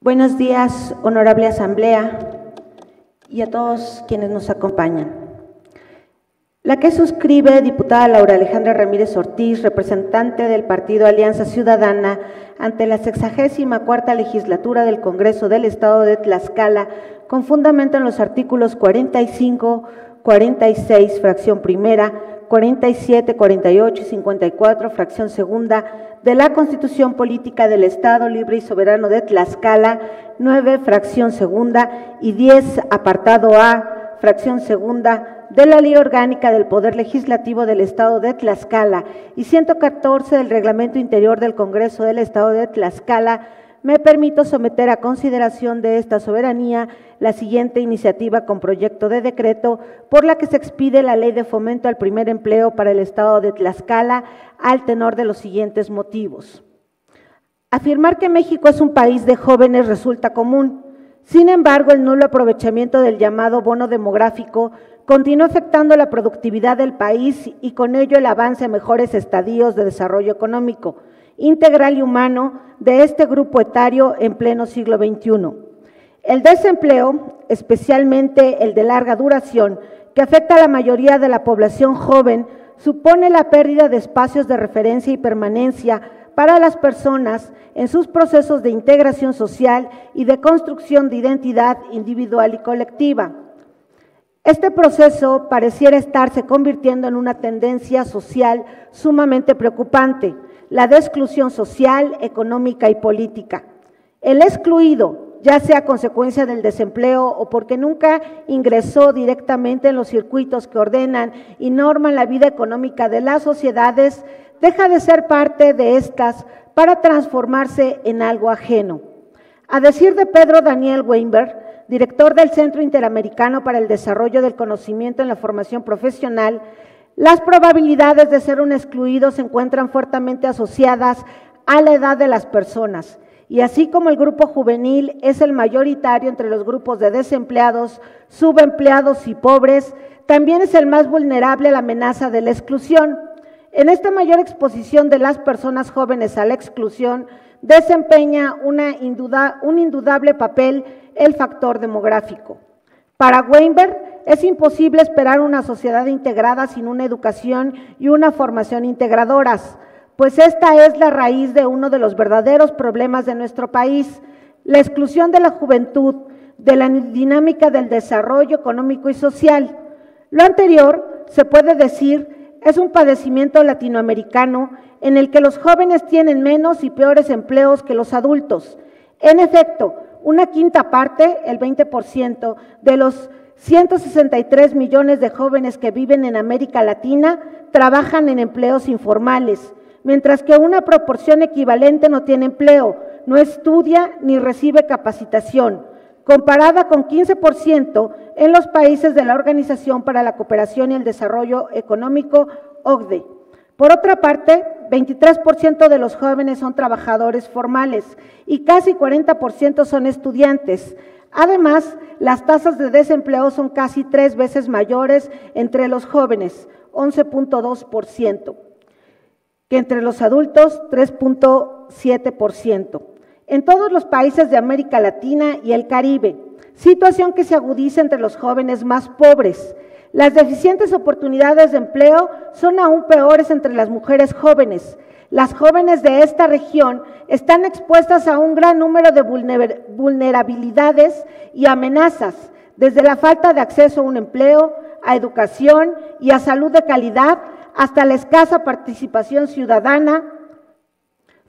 Buenos días, honorable Asamblea, y a todos quienes nos acompañan. La que suscribe, diputada Laura Alejandra Ramírez Ortiz, representante del Partido Alianza Ciudadana, ante la 64ª legislatura del Congreso del Estado de Tlaxcala, con fundamento en los artículos 45, 46, fracción primera, 47, 48 y 54, fracción segunda, de la Constitución Política del Estado Libre y Soberano de Tlaxcala, 9, fracción segunda, y 10, apartado A, fracción segunda, de la Ley Orgánica del Poder Legislativo del Estado de Tlaxcala y 114 del Reglamento Interior del Congreso del Estado de Tlaxcala, me permito someter a consideración de esta soberanía la siguiente iniciativa con proyecto de decreto por la que se expide la Ley de Fomento al Primer Empleo para el Estado de Tlaxcala al tenor de los siguientes motivos. Afirmar que México es un país de jóvenes resulta común. Sin embargo, el nulo aprovechamiento del llamado bono demográfico continúa afectando la productividad del país y con ello el avance a mejores estadios de desarrollo económico, integral y humano de este grupo etario en pleno siglo XXI. El desempleo, especialmente el de larga duración, que afecta a la mayoría de la población joven, supone la pérdida de espacios de referencia y permanencia para las personas en sus procesos de integración social y de construcción de identidad individual y colectiva. Este proceso pareciera estarse convirtiendo en una tendencia social sumamente preocupante, la de exclusión social, económica y política. El excluido, ya sea a consecuencia del desempleo o porque nunca ingresó directamente en los circuitos que ordenan y norman la vida económica de las sociedades, deja de ser parte de estas para transformarse en algo ajeno. A decir de Pedro Daniel Weinberg, director del Centro Interamericano para el Desarrollo del Conocimiento en la Formación Profesional, las probabilidades de ser un excluido se encuentran fuertemente asociadas a la edad de las personas, y así como el grupo juvenil es el mayoritario entre los grupos de desempleados, subempleados y pobres, también es el más vulnerable a la amenaza de la exclusión. En esta mayor exposición de las personas jóvenes a la exclusión, desempeña un indudable papel el factor demográfico. Para Weinberg, es imposible esperar una sociedad integrada sin una educación y una formación integradoras, pues esta es la raíz de uno de los verdaderos problemas de nuestro país, la exclusión de la juventud, de la dinámica del desarrollo económico y social. Lo anterior, se puede decir, es un padecimiento latinoamericano en el que los jóvenes tienen menos y peores empleos que los adultos. En efecto, una quinta parte, el 20%, de los 163 millones de jóvenes que viven en América Latina trabajan en empleos informales, mientras que una proporción equivalente no tiene empleo, no estudia ni recibe capacitación, comparada con 15% en los países de la Organización para la Cooperación y el Desarrollo Económico, OCDE. Por otra parte, 23% de los jóvenes son trabajadores formales y casi 40% son estudiantes. Además, las tasas de desempleo son casi 3 veces mayores entre los jóvenes, 11.2%, que entre los adultos, 3.7%. En todos los países de América Latina y el Caribe, situación que se agudiza entre los jóvenes más pobres. Las deficientes oportunidades de empleo son aún peores entre las mujeres jóvenes. Las jóvenes de esta región están expuestas a un gran número de vulnerabilidades y amenazas, desde la falta de acceso a un empleo, a educación y a salud de calidad, hasta la escasa participación ciudadana,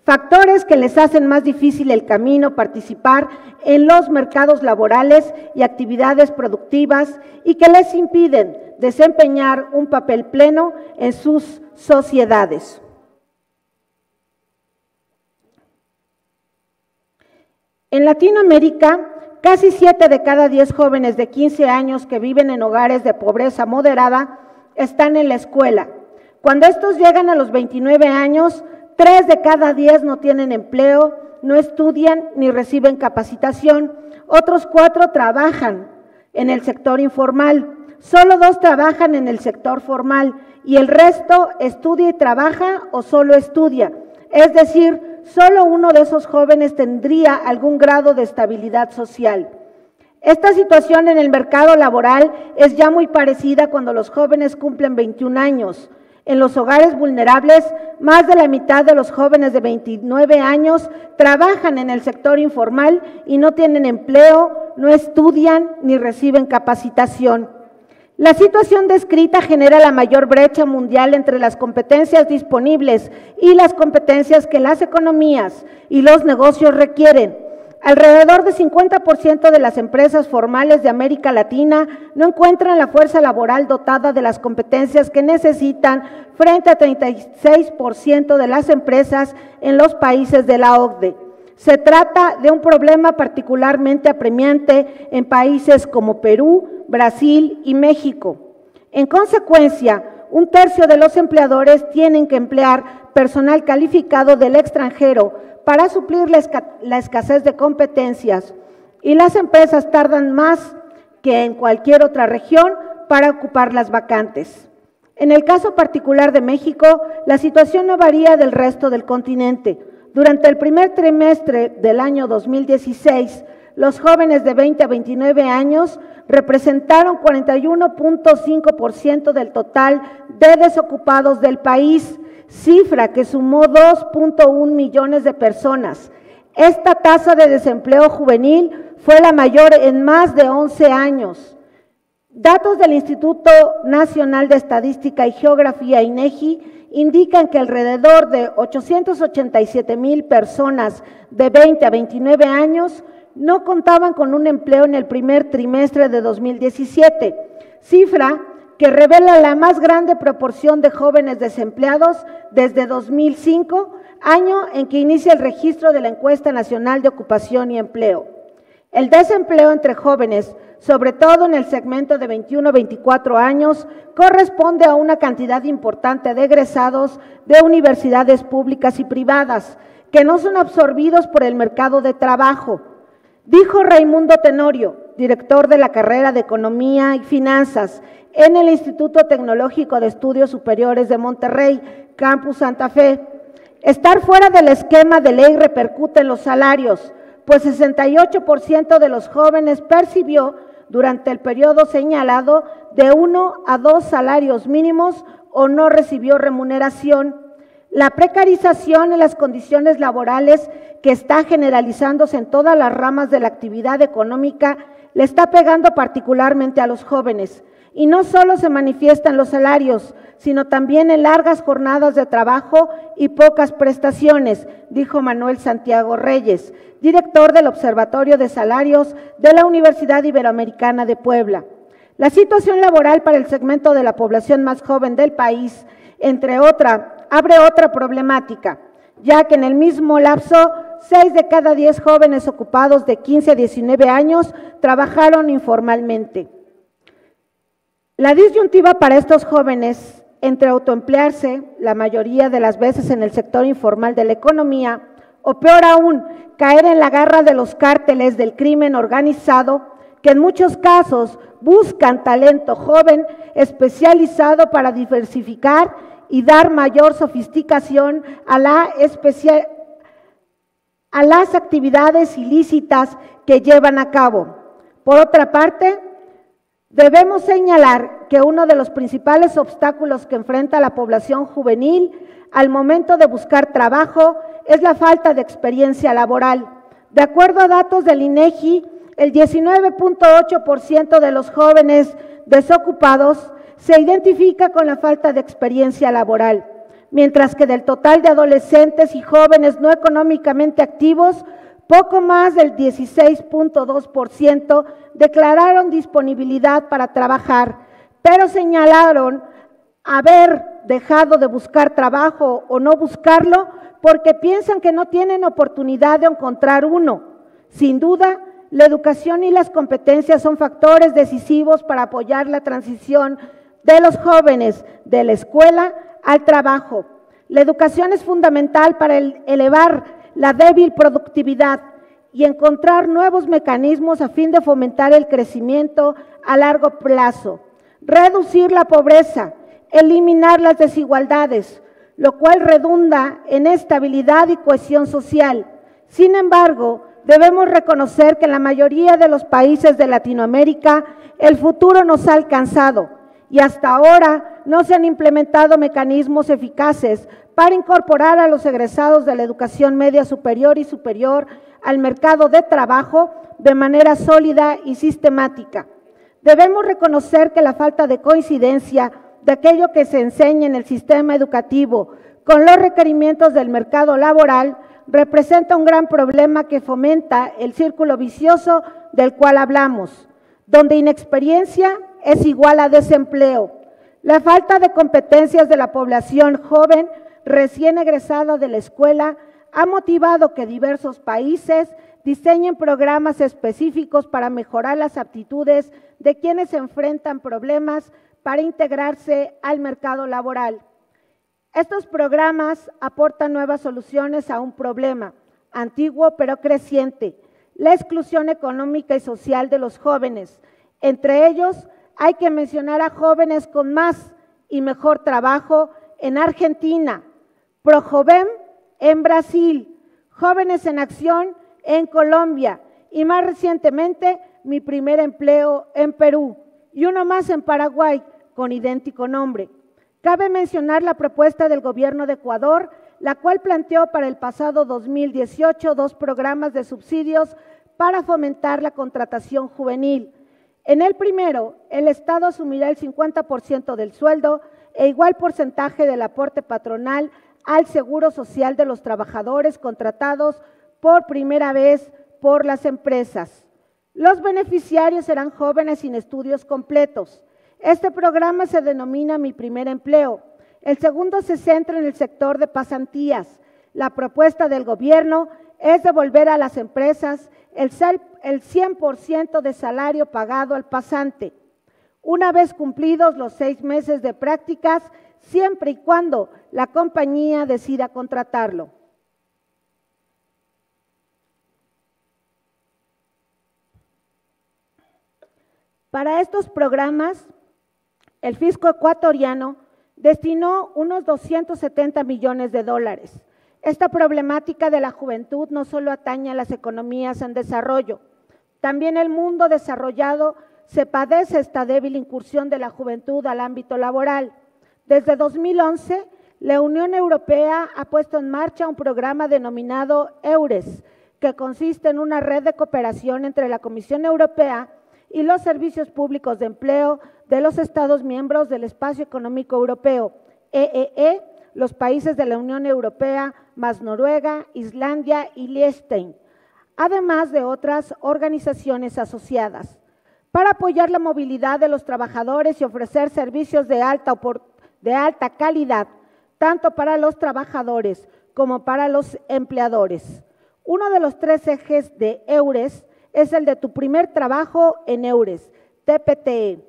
factores que les hacen más difícil el camino participar en los mercados laborales y actividades productivas y que les impiden desempeñar un papel pleno en sus sociedades. En Latinoamérica, casi 7 de cada 10 jóvenes de 15 años que viven en hogares de pobreza moderada están en la escuela. Cuando estos llegan a los 29 años, 3 de cada 10 no tienen empleo, no estudian ni reciben capacitación. Otros 4 trabajan en el sector informal. Solo 2 trabajan en el sector formal y el resto estudia y trabaja o solo estudia. Es decir, solo uno de esos jóvenes tendría algún grado de estabilidad social. Esta situación en el mercado laboral es ya muy parecida cuando los jóvenes cumplen 21 años. En los hogares vulnerables, más de la mitad de los jóvenes de 29 años trabajan en el sector informal y no tienen empleo, no estudian ni reciben capacitación. La situación descrita genera la mayor brecha mundial entre las competencias disponibles y las competencias que las economías y los negocios requieren. Alrededor de 50% de las empresas formales de América Latina no encuentran la fuerza laboral dotada de las competencias que necesitan frente a 36% de las empresas en los países de la OCDE. Se trata de un problema particularmente apremiante en países como Perú, Brasil y México. En consecuencia, un tercio de los empleadores tienen que emplear personal calificado del extranjero para suplir la escasez de competencias, y las empresas tardan más que en cualquier otra región para ocupar las vacantes. En el caso particular de México, la situación no varía del resto del continente. Durante el primer trimestre del año 2016, los jóvenes de 20 a 29 años representaron 41.5% del total de desocupados del país, cifra que sumó 2.1 millones de personas. Esta tasa de desempleo juvenil fue la mayor en más de 11 años. Datos del Instituto Nacional de Estadística y Geografía, INEGI, indican que alrededor de 887,000 personas de 20 a 29 años no contaban con un empleo en el primer trimestre de 2017, cifra que revela la más grande proporción de jóvenes desempleados desde 2005, año en que inicia el registro de la Encuesta Nacional de Ocupación y Empleo. El desempleo entre jóvenes, sobre todo en el segmento de 21 a 24 años, corresponde a una cantidad importante de egresados de universidades públicas y privadas que no son absorbidos por el mercado de trabajo. Dijo Raimundo Tenorio, director de la carrera de Economía y Finanzas en el Instituto Tecnológico de Estudios Superiores de Monterrey, Campus Santa Fe: estar fuera del esquema de ley repercute en los salarios, pues 68% de los jóvenes percibió durante el periodo señalado de 1 a 2 salarios mínimos o no recibió remuneración. La precarización en las condiciones laborales, que está generalizándose en todas las ramas de la actividad económica, le está pegando particularmente a los jóvenes. Y no solo se manifiesta en los salarios, sino también en largas jornadas de trabajo y pocas prestaciones, dijo Manuel Santiago Reyes, director del Observatorio de Salarios de la Universidad Iberoamericana de Puebla. La situación laboral para el segmento de la población más joven del país, entre otra, abre otra problemática, ya que en el mismo lapso, 6 de cada 10 jóvenes ocupados de 15 a 19 años trabajaron informalmente. La disyuntiva para estos jóvenes entre autoemplearse, la mayoría de las veces en el sector informal de la economía, o peor aún, caer en la garra de los cárteles del crimen organizado, que en muchos casos buscan talento joven especializado para diversificar y dar mayor sofisticación a las actividades ilícitas que llevan a cabo. Por otra parte, debemos señalar que uno de los principales obstáculos que enfrenta la población juvenil al momento de buscar trabajo es la falta de experiencia laboral. De acuerdo a datos del INEGI, el 19.8% de los jóvenes desocupados se identifica con la falta de experiencia laboral, mientras que del total de adolescentes y jóvenes no económicamente activos, poco más del 16.2% declararon disponibilidad para trabajar, pero señalaron haber dejado de buscar trabajo o no buscarlo porque piensan que no tienen oportunidad de encontrar uno. Sin duda, la educación y las competencias son factores decisivos para apoyar la transición de los jóvenes de la escuela al trabajo. La educación es fundamental para elevar la débil productividad y encontrar nuevos mecanismos a fin de fomentar el crecimiento a largo plazo, reducir la pobreza, eliminar las desigualdades, lo cual redunda en estabilidad y cohesión social. Sin embargo, debemos reconocer que en la mayoría de los países de Latinoamérica el futuro nos ha alcanzado y hasta ahora no se han implementado mecanismos eficaces para incorporar a los egresados de la educación media superior y superior al mercado de trabajo de manera sólida y sistemática. Debemos reconocer que la falta de coincidencia de aquello que se enseña en el sistema educativo con los requerimientos del mercado laboral representa un gran problema que fomenta el círculo vicioso del cual hablamos, donde inexperiencia es igual a desempleo. La falta de competencias de la población joven recién egresada de la escuela ha motivado que diversos países diseñen programas específicos para mejorar las aptitudes de quienes enfrentan problemas para integrarse al mercado laboral. Estos programas aportan nuevas soluciones a un problema antiguo pero creciente, la exclusión económica y social de los jóvenes. Entre ellos hay que mencionar a Jóvenes con Más y Mejor Trabajo en Argentina, Projovem en Brasil, Jóvenes en Acción en Colombia y más recientemente Mi Primer Empleo en Perú y uno más en Paraguay con idéntico nombre. Cabe mencionar la propuesta del gobierno de Ecuador, la cual planteó para el pasado 2018 2 programas de subsidios para fomentar la contratación juvenil. En el primero, el Estado asumirá el 50% del sueldo e igual porcentaje del aporte patronal al seguro social de los trabajadores contratados por primera vez por las empresas. Los beneficiarios serán jóvenes sin estudios completos. Este programa se denomina Mi Primer Empleo. El segundo se centra en el sector de pasantías. La propuesta del gobierno es devolver a las empresas el 100% de salario pagado al pasante, una vez cumplidos los 6 meses de prácticas, siempre y cuando la compañía decida contratarlo. Para estos programas, el fisco ecuatoriano destinó unos 270 millones de dólares. Esta problemática de la juventud no solo atañe a las economías en desarrollo, también el mundo desarrollado se padece esta débil incursión de la juventud al ámbito laboral. Desde 2011, la Unión Europea ha puesto en marcha un programa denominado EURES, que consiste en una red de cooperación entre la Comisión Europea y los servicios públicos de empleo de los Estados miembros del Espacio Económico Europeo, EEE, los países de la Unión Europea, más Noruega, Islandia y Liechtenstein, además de otras organizaciones asociadas, para apoyar la movilidad de los trabajadores y ofrecer servicios de alta calidad, tanto para los trabajadores como para los empleadores. Uno de los 3 ejes de EURES es el de Tu Primer Trabajo en EURES, TPTE.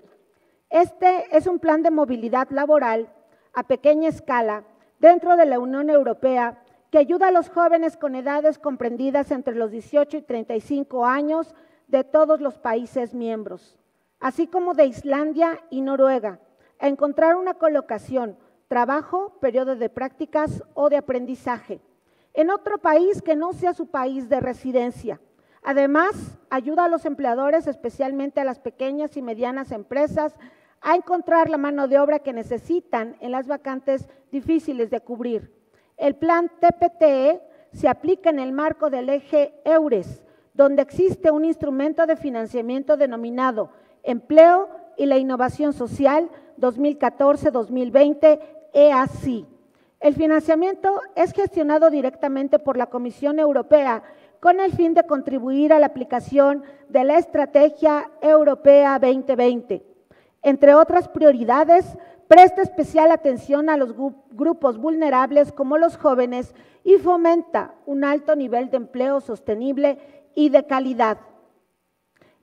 Este es un plan de movilidad laboral a pequeña escala dentro de la Unión Europea que ayuda a los jóvenes con edades comprendidas entre los 18 y 35 años de todos los países miembros, así como de Islandia y Noruega, a encontrar una colocación, trabajo, periodo de prácticas o de aprendizaje en otro país que no sea su país de residencia. Además, ayuda a los empleadores, especialmente a las pequeñas y medianas empresas, a encontrar la mano de obra que necesitan en las vacantes difíciles de cubrir. El plan TPTE se aplica en el marco del eje EURES, donde existe un instrumento de financiamiento denominado Empleo y la Innovación Social 2014-2020 EASI. El financiamiento es gestionado directamente por la Comisión Europea con el fin de contribuir a la aplicación de la Estrategia Europea 2020. Entre otras prioridades, presta especial atención a los grupos vulnerables como los jóvenes y fomenta un alto nivel de empleo sostenible y de calidad.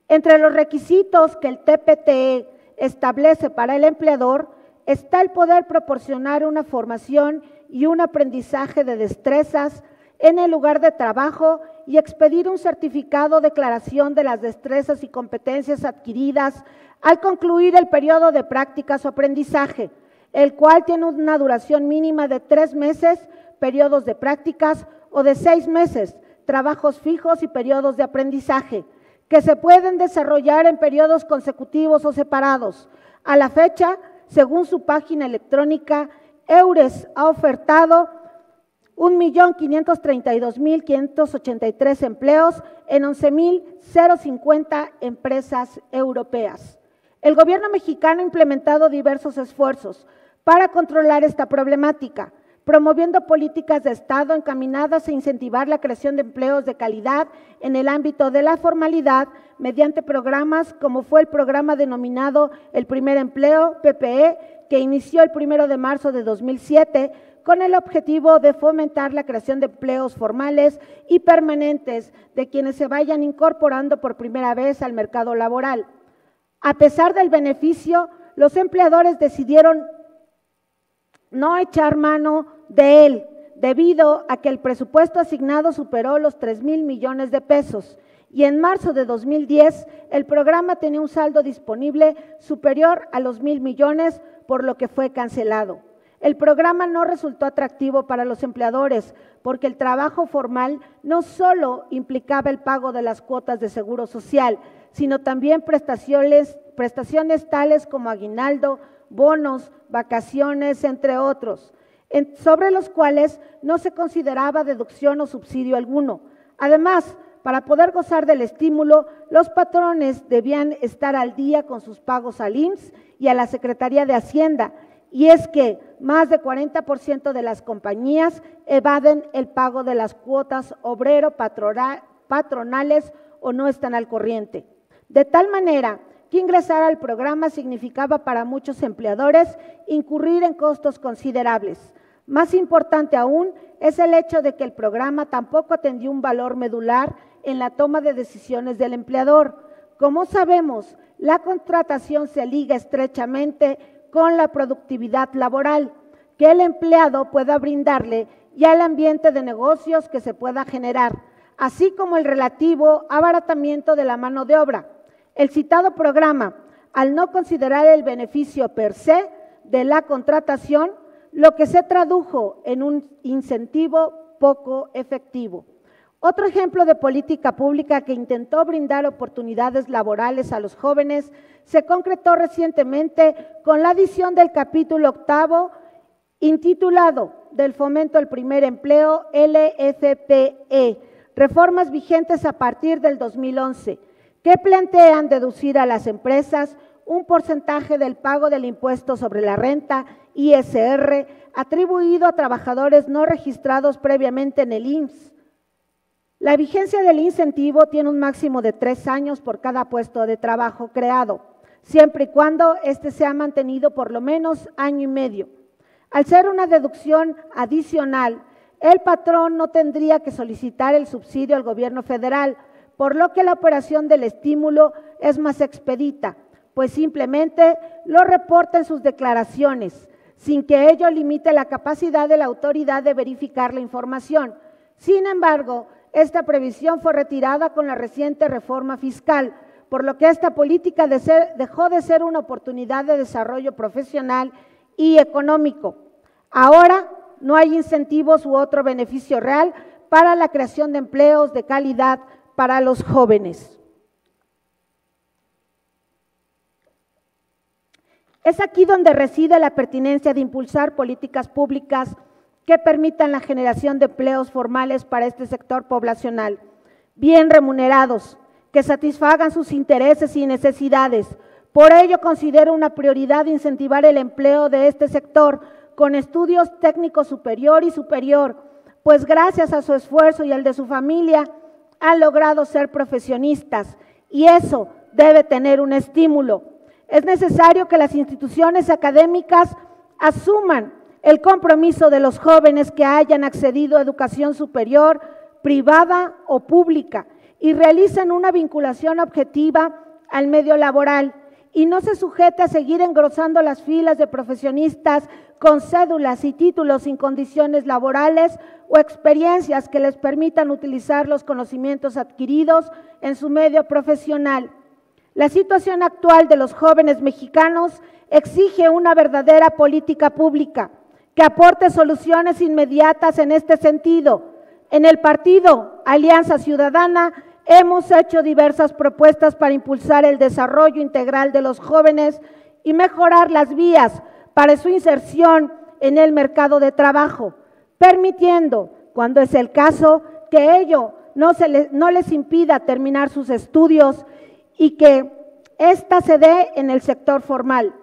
Entre los requisitos que el TPTE establece para el empleador está el poder proporcionar una formación y un aprendizaje de destrezas en el lugar de trabajo y expedir un certificado o declaración de las destrezas y competencias adquiridas al concluir el periodo de prácticas o aprendizaje. el cual tiene una duración mínima de 3 meses, periodos de prácticas, o de 6 meses, trabajos fijos y periodos de aprendizaje, que se pueden desarrollar en periodos consecutivos o separados. A la fecha, según su página electrónica, EURES ha ofertado 1.532.583 empleos en 11.050 empresas europeas. El gobierno mexicano ha implementado diversos esfuerzos para controlar esta problemática, promoviendo políticas de Estado encaminadas a incentivar la creación de empleos de calidad en el ámbito de la formalidad mediante programas como fue el programa denominado El Primer Empleo, PPE, que inició el 1 de marzo de 2007, con el objetivo de fomentar la creación de empleos formales y permanentes de quienes se vayan incorporando por primera vez al mercado laboral. A pesar del beneficio, los empleadores decidieron no echar mano de él, debido a que el presupuesto asignado superó los 3,000 millones de pesos, y en marzo de 2010 el programa tenía un saldo disponible superior a los 1,000 millones, por lo que fue cancelado. El programa no resultó atractivo para los empleadores porque el trabajo formal no solo implicaba el pago de las cuotas de seguro social, sino también prestaciones tales como aguinaldo, bonos, vacaciones, entre otros, sobre los cuales no se consideraba deducción o subsidio alguno. Además, para poder gozar del estímulo, los patrones debían estar al día con sus pagos al IMSS y a la Secretaría de Hacienda, y es que más de 40% de las compañías evaden el pago de las cuotas obrero-patronales o no están al corriente. De tal manera que ingresar al programa significaba para muchos empleadores incurrir en costos considerables. Más importante aún es el hecho de que el programa tampoco atendió un valor medular en la toma de decisiones del empleador. Como sabemos, la contratación se liga estrechamente con la productividad laboral que el empleado pueda brindarle y al ambiente de negocios que se pueda generar, así como el relativo abaratamiento de la mano de obra. El citado programa, al no considerar el beneficio per se de la contratación, lo que se tradujo en un incentivo poco efectivo. Otro ejemplo de política pública que intentó brindar oportunidades laborales a los jóvenes se concretó recientemente con la adición del capítulo 8, intitulado del Fomento al Primer Empleo, LFPE, reformas vigentes a partir del 2011, que plantean deducir a las empresas un porcentaje del pago del impuesto sobre la renta, ISR, atribuido a trabajadores no registrados previamente en el IMSS. La vigencia del incentivo tiene un máximo de 3 años por cada puesto de trabajo creado, siempre y cuando éste sea mantenido por lo menos año y medio. Al ser una deducción adicional, el patrón no tendría que solicitar el subsidio al gobierno federal, por lo que la operación del estímulo es más expedita, pues simplemente lo reporta en sus declaraciones, sin que ello limite la capacidad de la autoridad de verificar la información. Sin embargo, esta previsión fue retirada con la reciente reforma fiscal, por lo que esta política dejó de ser una oportunidad de desarrollo profesional y económico. Ahora no hay incentivos u otro beneficio real para la creación de empleos de calidad para los jóvenes. Es aquí donde reside la pertinencia de impulsar políticas públicas que permitan la generación de empleos formales para este sector poblacional, bien remunerados, que satisfagan sus intereses y necesidades. Por ello, considero una prioridad incentivar el empleo de este sector con estudios técnicos superior y superior, pues gracias a su esfuerzo y al de su familia, han logrado ser profesionistas, y eso debe tener un estímulo. Es necesario que las instituciones académicas asuman el compromiso de los jóvenes que hayan accedido a educación superior, privada o pública, y realicen una vinculación objetiva al medio laboral y no se sujete a seguir engrosando las filas de profesionistas con cédulas y títulos sin condiciones laborales o experiencias que les permitan utilizar los conocimientos adquiridos en su medio profesional. La situación actual de los jóvenes mexicanos exige una verdadera política pública que aporte soluciones inmediatas en este sentido. En el partido Alianza Ciudadana hemos hecho diversas propuestas para impulsar el desarrollo integral de los jóvenes y mejorar las vías para su inserción en el mercado de trabajo, permitiendo, cuando es el caso, que ello no les impida terminar sus estudios y que ésta se dé en el sector formal.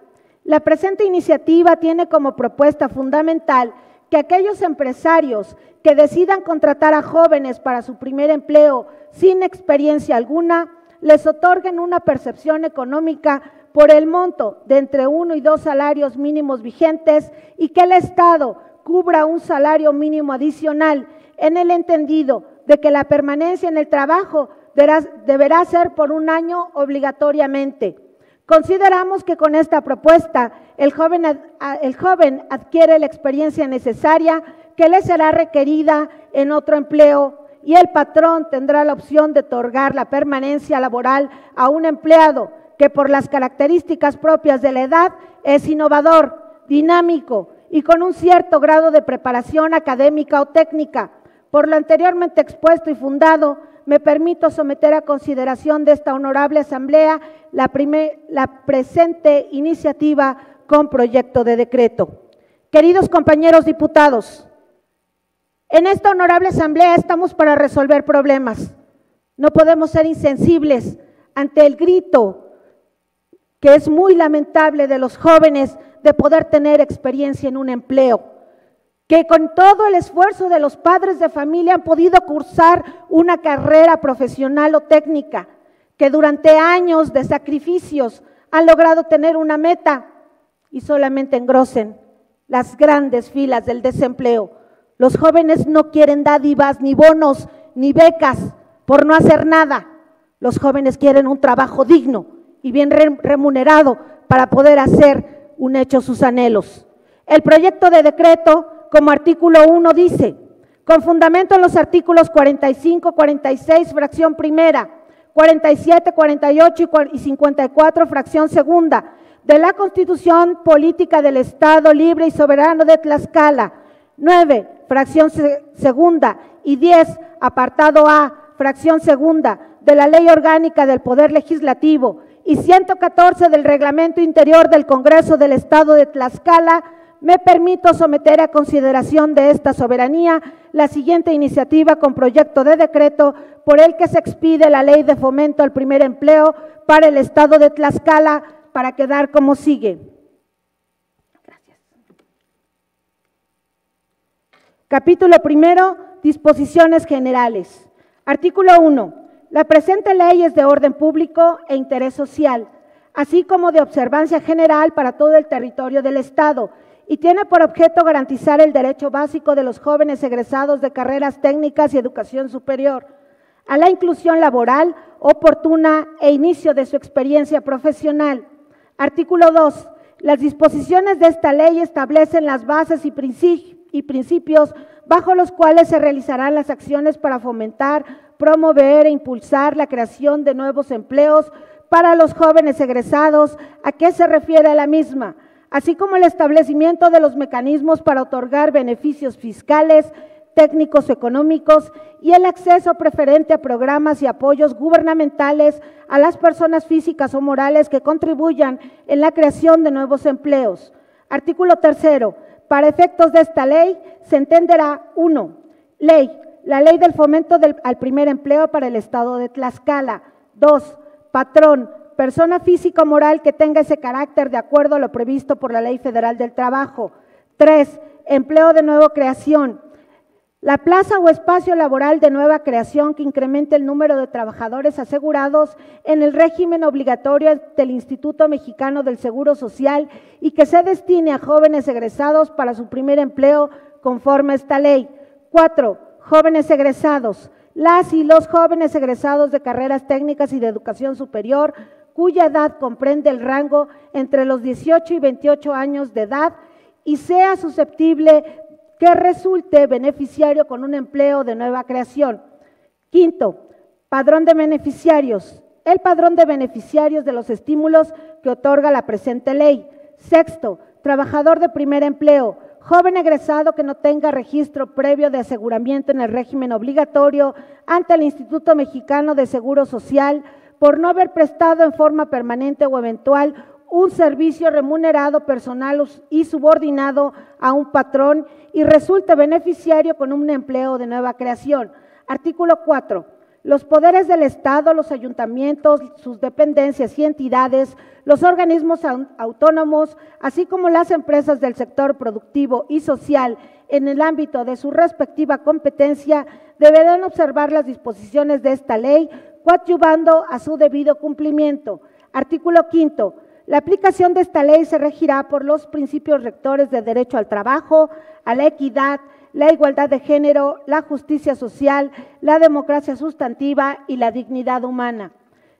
La presente iniciativa tiene como propuesta fundamental que aquellos empresarios que decidan contratar a jóvenes para su primer empleo sin experiencia alguna, les otorguen una percepción económica por el monto de entre 1 y 2 salarios mínimos vigentes y que el Estado cubra un salario mínimo adicional en el entendido de que la permanencia en el trabajo deberá ser por 1 año obligatoriamente. Consideramos que con esta propuesta el joven adquiere la experiencia necesaria que le será requerida en otro empleo y el patrón tendrá la opción de otorgar la permanencia laboral a un empleado que por las características propias de la edad es innovador, dinámico y con un cierto grado de preparación académica o técnica. Por lo anteriormente expuesto y fundado, me permito someter a consideración de esta honorable asamblea la presente iniciativa con proyecto de decreto. Queridos compañeros diputados, en esta honorable asamblea estamos para resolver problemas. No podemos ser insensibles ante el grito que es muy lamentable de los jóvenes de poder tener experiencia en un empleo, que con todo el esfuerzo de los padres de familia han podido cursar una carrera profesional o técnica, que durante años de sacrificios han logrado tener una meta y solamente engrosen las grandes filas del desempleo. Los jóvenes no quieren dádivas, ni bonos, ni becas por no hacer nada. Los jóvenes quieren un trabajo digno y bien remunerado para poder hacer un hecho sus anhelos. El proyecto de decreto, como artículo 1 dice, con fundamento en los artículos 45, 46, fracción primera, 47, 48 y 54, fracción segunda, de la Constitución Política del Estado Libre y Soberano de Tlaxcala, 9, fracción segunda y 10, apartado A, fracción segunda, de la Ley Orgánica del Poder Legislativo y 114 del Reglamento Interior del Congreso del Estado de Tlaxcala, me permito someter a consideración de esta soberanía la siguiente iniciativa con proyecto de decreto por el que se expide la Ley de Fomento al Primer Empleo para el Estado de Tlaxcala, para quedar como sigue. Gracias. Capítulo primero, disposiciones generales. Artículo 1. La presente ley es de orden público e interés social, así como de observancia general para todo el territorio del Estado, y tiene por objeto garantizar el derecho básico de los jóvenes egresados de carreras técnicas y educación superior a la inclusión laboral oportuna e inicio de su experiencia profesional. Artículo 2. Las disposiciones de esta ley establecen las bases y principios bajo los cuales se realizarán las acciones para fomentar, promover e impulsar la creación de nuevos empleos para los jóvenes egresados, a qué se refiere la misma, así como el establecimiento de los mecanismos para otorgar beneficios fiscales, técnicos o económicos y el acceso preferente a programas y apoyos gubernamentales a las personas físicas o morales que contribuyan en la creación de nuevos empleos. Artículo 3. Para efectos de esta ley se entenderá 1. La ley del fomento al primer empleo para el Estado de Tlaxcala. 2. Patrón, persona física o moral que tenga ese carácter de acuerdo a lo previsto por la Ley Federal del Trabajo. 3. Empleo de nueva creación. La plaza o espacio laboral de nueva creación que incremente el número de trabajadores asegurados en el régimen obligatorio del Instituto Mexicano del Seguro Social y que se destine a jóvenes egresados para su primer empleo conforme a esta ley. 4. Jóvenes egresados. Las y los jóvenes egresados de carreras técnicas y de educación superior cuya edad comprende el rango entre los 18 y 28 años de edad y sea susceptible que resulte beneficiario con un empleo de nueva creación. 5. Padrón de beneficiarios. el padrón de beneficiarios de los estímulos que otorga la presente ley. Sexto, trabajador de primer empleo, joven egresado que no tenga registro previo de aseguramiento en el régimen obligatorio ante el Instituto Mexicano de Seguro Social por no haber prestado en forma permanente o eventual un servicio remunerado personal y subordinado a un patrón y resulte beneficiario con un empleo de nueva creación. Artículo 4. Los poderes del Estado, los ayuntamientos, sus dependencias y entidades, los organismos autónomos, así como las empresas del sector productivo y social en el ámbito de su respectiva competencia, deberán observar las disposiciones de esta ley, coadyuvando a su debido cumplimiento. Artículo 5. La aplicación de esta ley se regirá por los principios rectores de derecho al trabajo, a la equidad, la igualdad de género, la justicia social, la democracia sustantiva y la dignidad humana.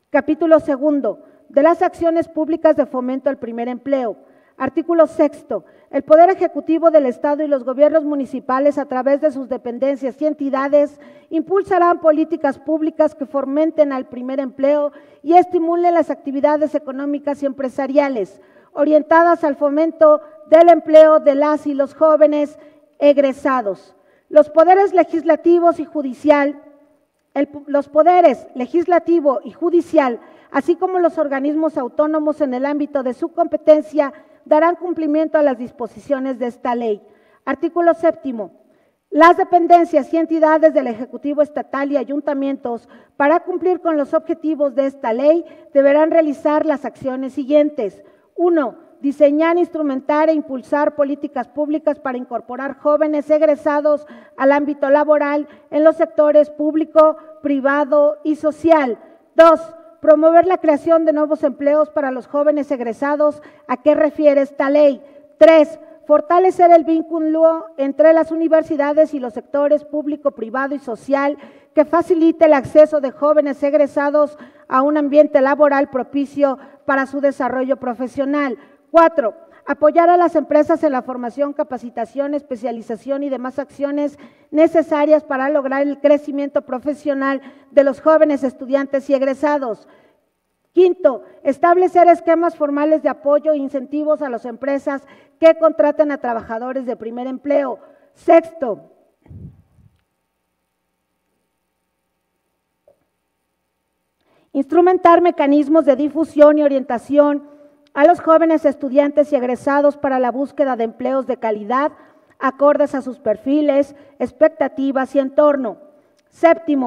Capítulo 2. De las acciones públicas de fomento al primer empleo. Artículo 6. El Poder Ejecutivo del Estado y los gobiernos municipales, a través de sus dependencias y entidades, impulsarán políticas públicas que fomenten al primer empleo y estimulen las actividades económicas y empresariales, orientadas al fomento del empleo de las y los jóvenes egresados. Los poderes legislativo y judicial, así como los organismos autónomos en el ámbito de su competencia, darán cumplimiento a las disposiciones de esta ley. Artículo 7. Las dependencias y entidades del Ejecutivo Estatal y ayuntamientos, para cumplir con los objetivos de esta ley, deberán realizar las acciones siguientes. 1. Diseñar, instrumentar e impulsar políticas públicas para incorporar jóvenes egresados al ámbito laboral en los sectores público, privado y social. 2. Promover la creación de nuevos empleos para los jóvenes egresados. ¿A qué refiere esta ley? 3. Fortalecer el vínculo entre las universidades y los sectores público, privado y social, que facilite el acceso de jóvenes egresados a un ambiente laboral propicio para su desarrollo profesional. 4. Apoyar a las empresas en la formación, capacitación, especialización y demás acciones necesarias para lograr el crecimiento profesional de los jóvenes estudiantes y egresados. 5. Establecer esquemas formales de apoyo e incentivos a las empresas que contraten a trabajadores de primer empleo. 6. Instrumentar mecanismos de difusión y orientación a los jóvenes estudiantes y egresados para la búsqueda de empleos de calidad, acordes a sus perfiles, expectativas y entorno. 7.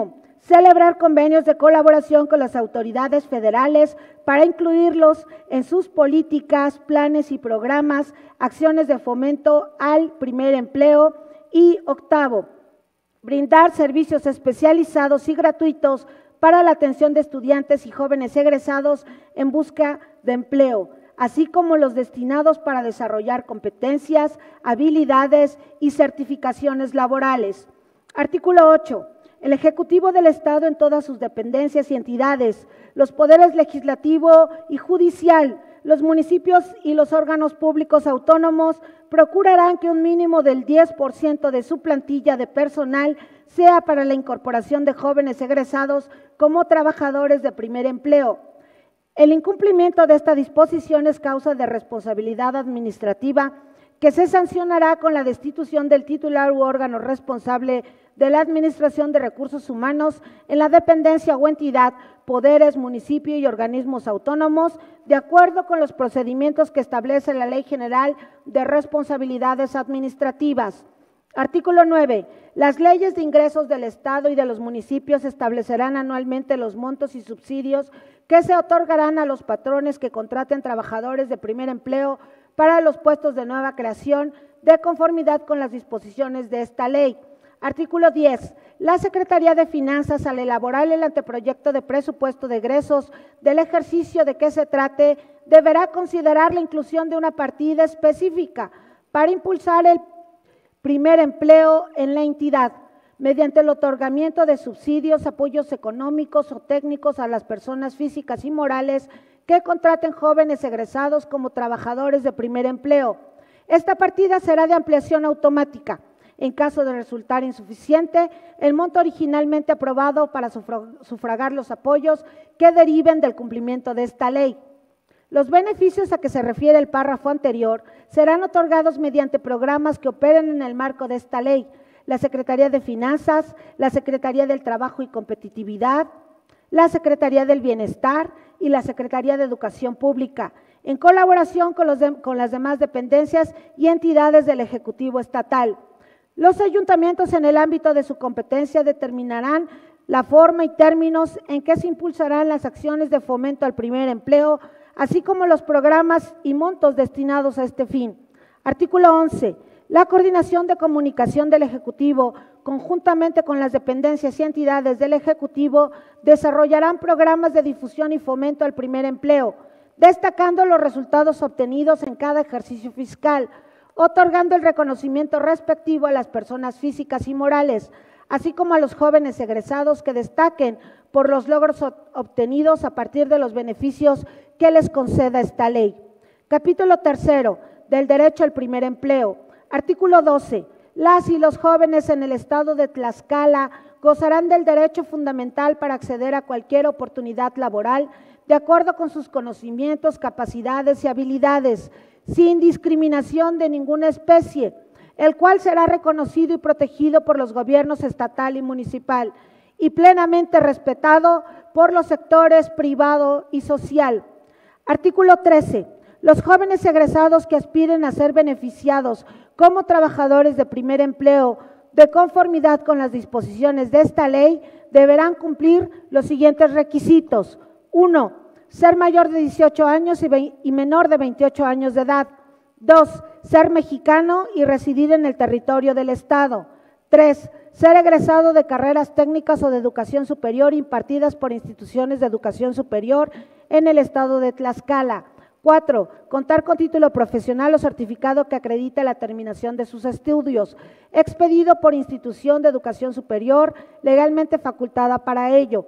Celebrar convenios de colaboración con las autoridades federales para incluirlos en sus políticas, planes y programas, acciones de fomento al primer empleo. Y 8. Brindar servicios especializados y gratuitos para la atención de estudiantes y jóvenes egresados en busca de empleo, así como los destinados para desarrollar competencias, habilidades y certificaciones laborales. Artículo 8. El Ejecutivo del Estado en todas sus dependencias y entidades, los poderes legislativo y judicial, los municipios y los órganos públicos autónomos procurarán que un mínimo del 10% de su plantilla de personal sea para la incorporación de jóvenes egresados como trabajadores de primer empleo. El incumplimiento de esta disposición es causa de responsabilidad administrativa que se sancionará con la destitución del titular u órgano responsable de la Administración de Recursos Humanos en la dependencia o entidad, poderes, municipio y organismos autónomos, de acuerdo con los procedimientos que establece la Ley General de Responsabilidades Administrativas. Artículo 9. Las leyes de ingresos del Estado y de los municipios establecerán anualmente los montos y subsidios que se otorgarán a los patrones que contraten trabajadores de primer empleo para los puestos de nueva creación, de conformidad con las disposiciones de esta ley. Artículo 10. La Secretaría de Finanzas, al elaborar el anteproyecto de presupuesto de egresos del ejercicio de que se trate, deberá considerar la inclusión de una partida específica para impulsar el primer empleo en la entidad, mediante el otorgamiento de subsidios, apoyos económicos o técnicos a las personas físicas y morales que contraten jóvenes egresados como trabajadores de primer empleo. Esta partida será de ampliación automática. En caso de resultar insuficiente, el monto originalmente aprobado para sufragar los apoyos que deriven del cumplimiento de esta ley. Los beneficios a que se refiere el párrafo anterior serán otorgados mediante programas que operen en el marco de esta ley: la Secretaría de Finanzas, la Secretaría del Trabajo y Competitividad, la Secretaría del Bienestar y la Secretaría de Educación Pública, en colaboración con las demás dependencias y entidades del Ejecutivo Estatal. Los ayuntamientos, en el ámbito de su competencia, determinarán la forma y términos en que se impulsarán las acciones de fomento al primer empleo, así como los programas y montos destinados a este fin. Artículo 11. La coordinación de comunicación del Ejecutivo, conjuntamente con las dependencias y entidades del Ejecutivo, desarrollarán programas de difusión y fomento al primer empleo, destacando los resultados obtenidos en cada ejercicio fiscal, otorgando el reconocimiento respectivo a las personas físicas y morales, así como a los jóvenes egresados que destaquen por los logros obtenidos a partir de los beneficios que les conceda esta ley. Capítulo tercero, del derecho al primer empleo. Artículo 12. Las y los jóvenes en el estado de Tlaxcala gozarán del derecho fundamental para acceder a cualquier oportunidad laboral de acuerdo con sus conocimientos, capacidades y habilidades, sin discriminación de ninguna especie, el cual será reconocido y protegido por los gobiernos estatal y municipal y plenamente respetado por los sectores privado y social. Artículo 13. Los jóvenes egresados que aspiren a ser beneficiados como trabajadores de primer empleo, de conformidad con las disposiciones de esta ley, deberán cumplir los siguientes requisitos. 1. Ser mayor de 18 años y menor de 28 años de edad. 2. Ser mexicano y residir en el territorio del Estado. 3. Ser egresado de carreras técnicas o de educación superior impartidas por instituciones de educación superior en el Estado de Tlaxcala. 4. Contar con título profesional o certificado que acredite la terminación de sus estudios, expedido por institución de educación superior legalmente facultada para ello.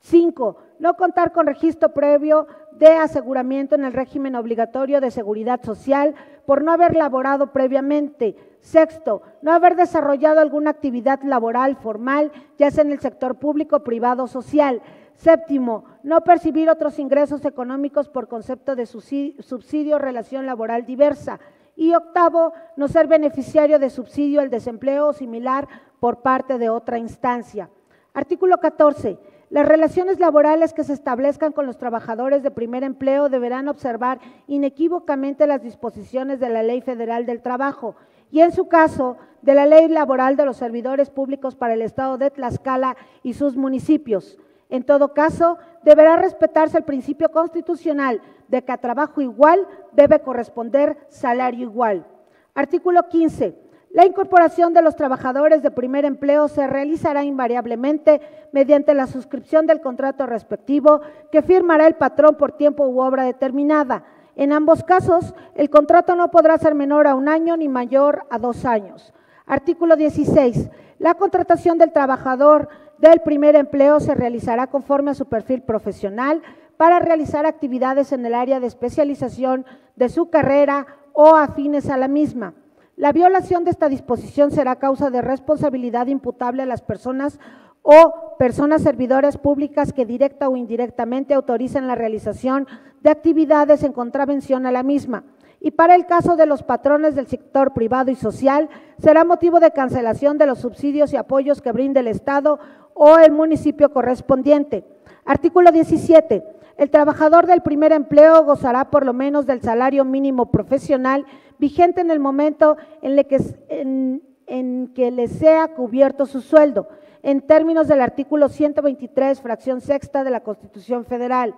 5. No contar con registro previo de aseguramiento en el régimen obligatorio de seguridad social por no haber laborado previamente. 6. No haber desarrollado alguna actividad laboral formal, ya sea en el sector público, privado o social. 7. No percibir otros ingresos económicos por concepto de subsidio o relación laboral diversa. Y 8. No ser beneficiario de subsidio al desempleo o similar por parte de otra instancia. Artículo 14. Las relaciones laborales que se establezcan con los trabajadores de primer empleo deberán observar inequívocamente las disposiciones de la Ley Federal del Trabajo y, en su caso, de la Ley Laboral de los Servidores Públicos para el Estado de Tlaxcala y sus municipios. En todo caso, deberá respetarse el principio constitucional de que a trabajo igual debe corresponder salario igual. Artículo 15. La incorporación de los trabajadores de primer empleo se realizará invariablemente mediante la suscripción del contrato respectivo que firmará el patrón por tiempo u obra determinada. En ambos casos, el contrato no podrá ser menor a 1 año ni mayor a 2 años. Artículo 16. La contratación del trabajador del primer empleo se realizará conforme a su perfil profesional para realizar actividades en el área de especialización de su carrera o afines a la misma. La violación de esta disposición será causa de responsabilidad imputable a las personas o personas servidoras públicas que directa o indirectamente autoricen la realización de actividades en contravención a la misma. Y para el caso de los patrones del sector privado y social, será motivo de cancelación de los subsidios y apoyos que brinde el Estado o el municipio correspondiente. Artículo 17. El trabajador del primer empleo gozará por lo menos del salario mínimo profesional vigente en el momento en que le sea cubierto su sueldo, en términos del artículo 123, fracción sexta de la Constitución Federal.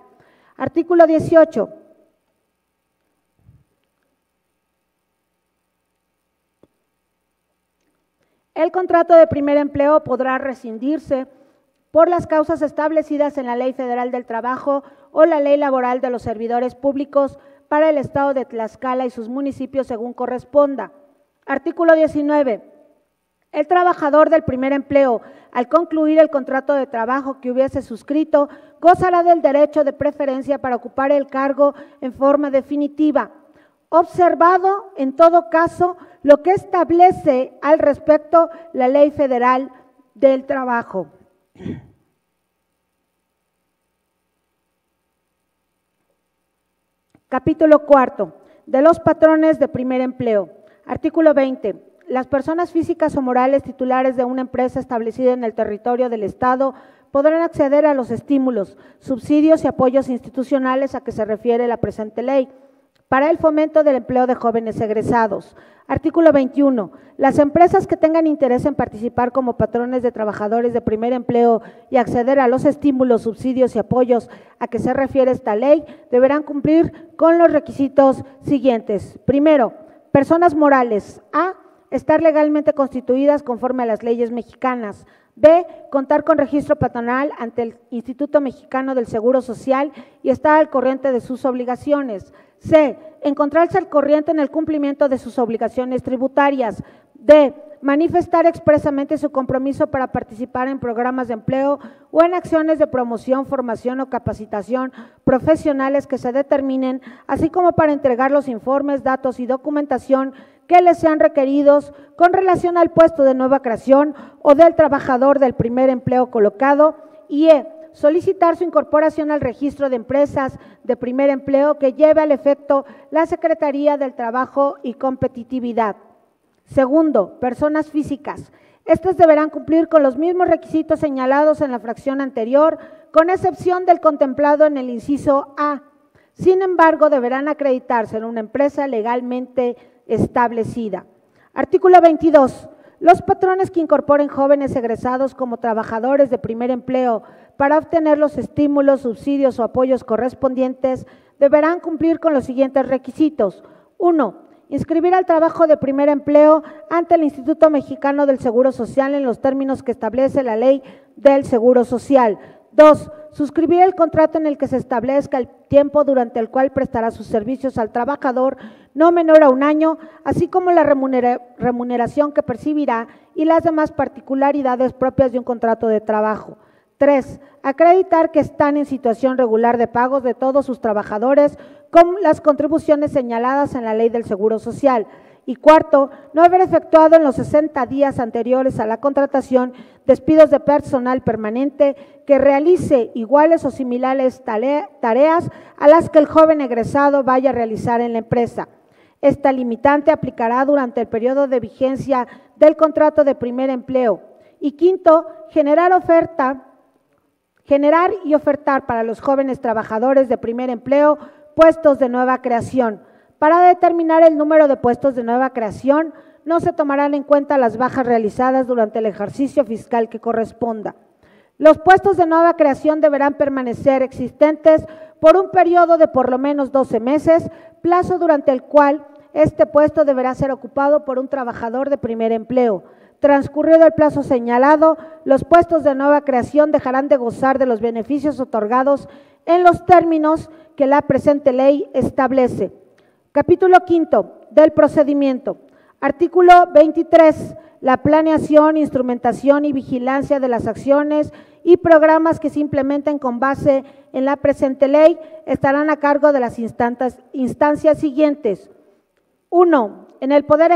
Artículo 18. El contrato de primer empleo podrá rescindirse por las causas establecidas en la Ley Federal del Trabajo o la Ley Laboral de los Servidores Públicos para el Estado de Tlaxcala y sus municipios según corresponda. Artículo 19. El trabajador del primer empleo, al concluir el contrato de trabajo que hubiese suscrito, gozará del derecho de preferencia para ocupar el cargo en forma definitiva observado en todo caso lo que establece al respecto la Ley Federal del Trabajo. Capítulo cuarto, de los patrones de primer empleo. Artículo 20. Las personas físicas o morales titulares de una empresa establecida en el territorio del Estado podrán acceder a los estímulos, subsidios y apoyos institucionales a que se refiere la presente ley para el fomento del empleo de jóvenes egresados. Artículo 21. Las empresas que tengan interés en participar como patrones de trabajadores de primer empleo y acceder a los estímulos, subsidios y apoyos a que se refiere esta ley deberán cumplir con los requisitos siguientes. Primero, personas morales. A, estar legalmente constituidas conforme a las leyes mexicanas. B, contar con registro patronal ante el Instituto Mexicano del Seguro Social y estar al corriente de sus obligaciones. C, encontrarse al corriente en el cumplimiento de sus obligaciones tributarias. D, manifestar expresamente su compromiso para participar en programas de empleo o en acciones de promoción, formación o capacitación profesionales que se determinen, así como para entregar los informes, datos y documentación que les sean requeridos con relación al puesto de nueva creación o del trabajador del primer empleo colocado. Y E, solicitar su incorporación al registro de empresas de primer empleo que lleve al efecto la Secretaría del Trabajo y Competitividad. Segundo, personas físicas. Estas deberán cumplir con los mismos requisitos señalados en la fracción anterior, con excepción del contemplado en el inciso A. Sin embargo, deberán acreditarse en una empresa legalmente establecida. Artículo 22. Los patrones que incorporen jóvenes egresados como trabajadores de primer empleo para obtener los estímulos, subsidios o apoyos correspondientes deberán cumplir con los siguientes requisitos. 1. Inscribir al trabajo de primer empleo ante el Instituto Mexicano del Seguro Social en los términos que establece la Ley del Seguro Social. 2. Suscribir el contrato en el que se establezca el tiempo durante el cual prestará sus servicios al trabajador, no menor a 1 año, así como la remuneración que percibirá y las demás particularidades propias de un contrato de trabajo. 3. Acreditar que están en situación regular de pagos de todos sus trabajadores con las contribuciones señaladas en la Ley del Seguro Social. Y 4, no haber efectuado en los 60 días anteriores a la contratación despidos de personal permanente que realice iguales o similares tareas a las que el joven egresado vaya a realizar en la empresa. Esta limitante aplicará durante el periodo de vigencia del contrato de primer empleo. Y 5, generar y ofertar para los jóvenes trabajadores de primer empleo puestos de nueva creación. Para determinar el número de puestos de nueva creación, no se tomarán en cuenta las bajas realizadas durante el ejercicio fiscal que corresponda. Los puestos de nueva creación deberán permanecer existentes por un periodo de por lo menos 12 meses, plazo durante el cual este puesto deberá ser ocupado por un trabajador de primer empleo. Transcurrido el plazo señalado, los puestos de nueva creación dejarán de gozar de los beneficios otorgados en los términos que la presente ley establece. Capítulo 5 del procedimiento. Artículo 23. La planeación, instrumentación y vigilancia de las acciones y programas que se implementen con base en la presente ley estarán a cargo de las instancias siguientes. 1. En el Poder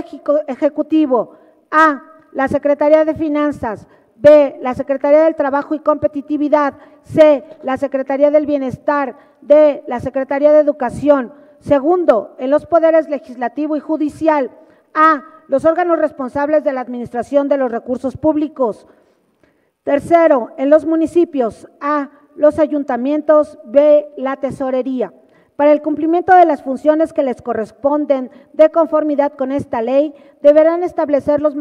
Ejecutivo. A. La Secretaría de Finanzas. B. La Secretaría del Trabajo y Competitividad. C. La Secretaría del Bienestar. D. La Secretaría de Educación. Segundo, en los poderes legislativo y judicial. A. Los órganos responsables de la administración de los recursos públicos. Tercero, en los municipios. A. Los ayuntamientos. B. La tesorería. Para el cumplimiento de las funciones que les corresponden de conformidad con esta ley, deberán establecer los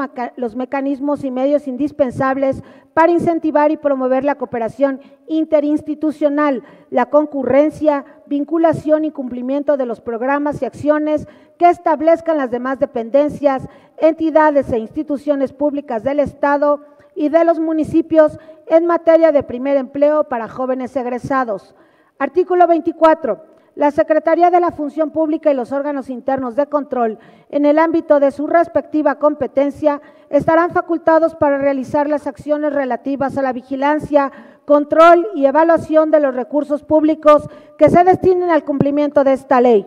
mecanismos y medios indispensables para incentivar y promover la cooperación interinstitucional, la concurrencia, vinculación y cumplimiento de los programas y acciones que establezcan las demás dependencias, entidades e instituciones públicas del Estado y de los municipios en materia de primer empleo para jóvenes egresados. Artículo 24. La Secretaría de la Función Pública y los órganos internos de control, en el ámbito de su respectiva competencia, estarán facultados para realizar las acciones relativas a la vigilancia, control y evaluación de los recursos públicos que se destinen al cumplimiento de esta ley.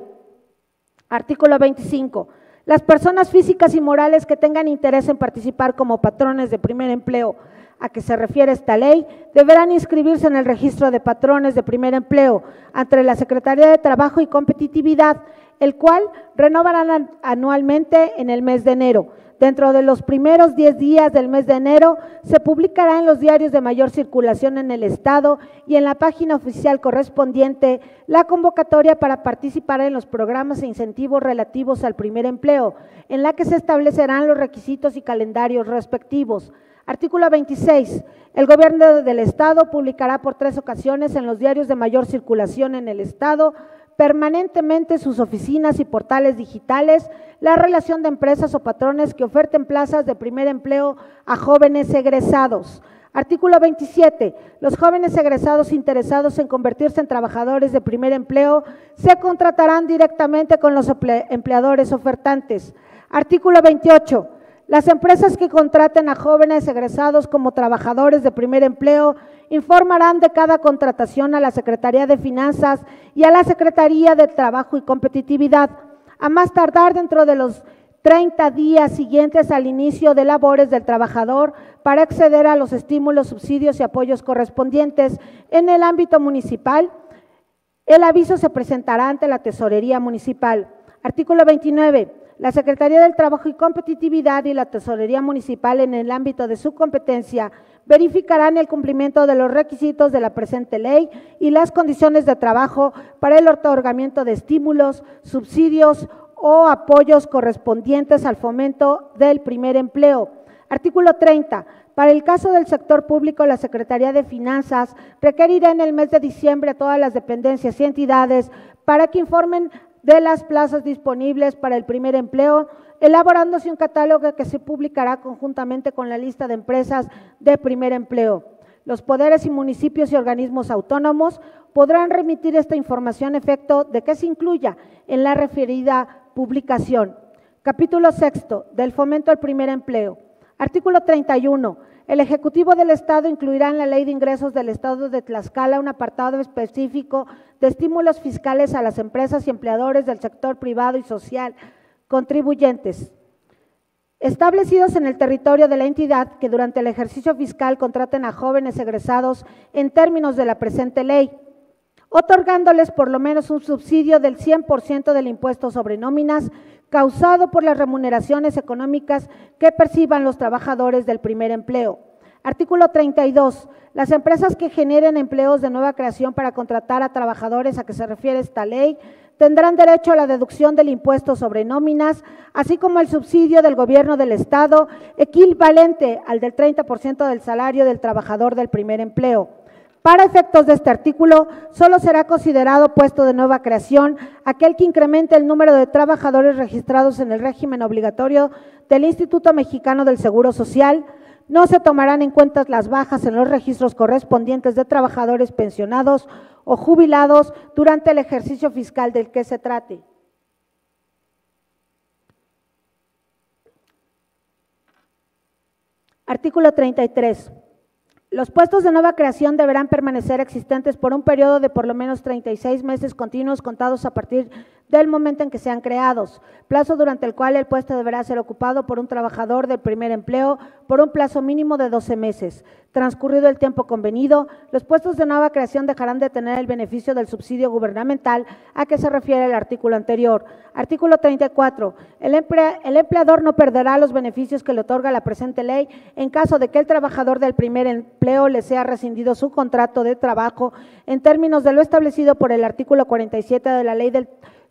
Artículo 25. Las personas físicas y morales que tengan interés en participar como patrones de primer empleo a que se refiere esta ley, deberán inscribirse en el registro de patrones de primer empleo ante la Secretaría de Trabajo y Competitividad, el cual renovarán anualmente en el mes de enero. Dentro de los primeros 10 días del mes de enero, se publicará en los diarios de mayor circulación en el Estado y en la página oficial correspondiente la convocatoria para participar en los programas e incentivos relativos al primer empleo, en la que se establecerán los requisitos y calendarios respectivos. Artículo 26. El Gobierno del Estado publicará por 3 ocasiones en los diarios de mayor circulación en el Estado permanentemente sus oficinas y portales digitales la relación de empresas o patrones que oferten plazas de primer empleo a jóvenes egresados. Artículo 27. Los jóvenes egresados interesados en convertirse en trabajadores de primer empleo se contratarán directamente con los empleadores ofertantes. Artículo 28. Las empresas que contraten a jóvenes egresados como trabajadores de primer empleo informarán de cada contratación a la Secretaría de Finanzas y a la Secretaría de Trabajo y Competitividad, a más tardar dentro de los 30 días siguientes al inicio de labores del trabajador para acceder a los estímulos, subsidios y apoyos correspondientes en el ámbito municipal. El aviso se presentará ante la Tesorería Municipal. Artículo 29. La Secretaría del Trabajo y Competitividad y la Tesorería Municipal, en el ámbito de su competencia, verificarán el cumplimiento de los requisitos de la presente ley y las condiciones de trabajo para el otorgamiento de estímulos, subsidios o apoyos correspondientes al fomento del primer empleo. Artículo 30. Para el caso del sector público, la Secretaría de Finanzas requerirá en el mes de diciembre a todas las dependencias y entidades para que informen de las plazas disponibles para el primer empleo, elaborándose un catálogo que se publicará conjuntamente con la lista de empresas de primer empleo. Los poderes y municipios y organismos autónomos podrán remitir esta información a efecto de que se incluya en la referida publicación. Capítulo 6 del fomento al primer empleo. Artículo 31. El Ejecutivo del Estado incluirá en la Ley de Ingresos del Estado de Tlaxcala un apartado específico de estímulos fiscales a las empresas y empleadores del sector privado y social contribuyentes establecidos en el territorio de la entidad que durante el ejercicio fiscal contraten a jóvenes egresados en términos de la presente ley, otorgándoles por lo menos un subsidio del 100% del impuesto sobre nóminas causado por las remuneraciones económicas que perciban los trabajadores del primer empleo. Artículo 32. Las empresas que generen empleos de nueva creación para contratar a trabajadores a que se refiere esta ley tendrán derecho a la deducción del impuesto sobre nóminas, así como el subsidio del Gobierno del Estado equivalente al del 30% del salario del trabajador del primer empleo. Para efectos de este artículo, solo será considerado puesto de nueva creación aquel que incremente el número de trabajadores registrados en el régimen obligatorio del Instituto Mexicano del Seguro Social. No se tomarán en cuenta las bajas en los registros correspondientes de trabajadores pensionados o jubilados durante el ejercicio fiscal del que se trate. Artículo 33. Los puestos de nueva creación deberán permanecer existentes por un periodo de por lo menos 36 meses continuos contados a partir del momento en que sean creados, plazo durante el cual el puesto deberá ser ocupado por un trabajador del primer empleo por un plazo mínimo de 12 meses. Transcurrido el tiempo convenido, los puestos de nueva creación dejarán de tener el beneficio del subsidio gubernamental a que se refiere el artículo anterior. Artículo 34. El empleador no perderá los beneficios que le otorga la presente ley en caso de que el trabajador del primer empleo le sea rescindido su contrato de trabajo en términos de lo establecido por el artículo 47 de la Ley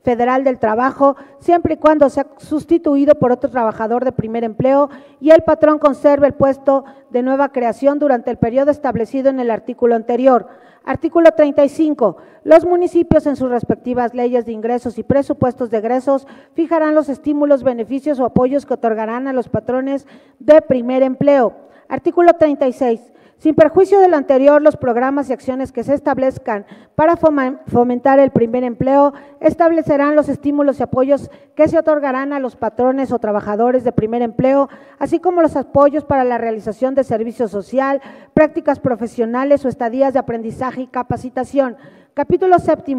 Federal del Trabajo, siempre y cuando sea sustituido por otro trabajador de primer empleo y el patrón conserve el puesto de nueva creación durante el periodo establecido en el artículo anterior. Artículo 35. Los municipios en sus respectivas leyes de ingresos y presupuestos de egresos fijarán los estímulos, beneficios o apoyos que otorgarán a los patrones de primer empleo. Artículo 36. Sin perjuicio de lo anterior, los programas y acciones que se establezcan para fomentar el primer empleo establecerán los estímulos y apoyos que se otorgarán a los patrones o trabajadores de primer empleo, así como los apoyos para la realización de servicio social, prácticas profesionales o estadías de aprendizaje y capacitación. Capítulo 7.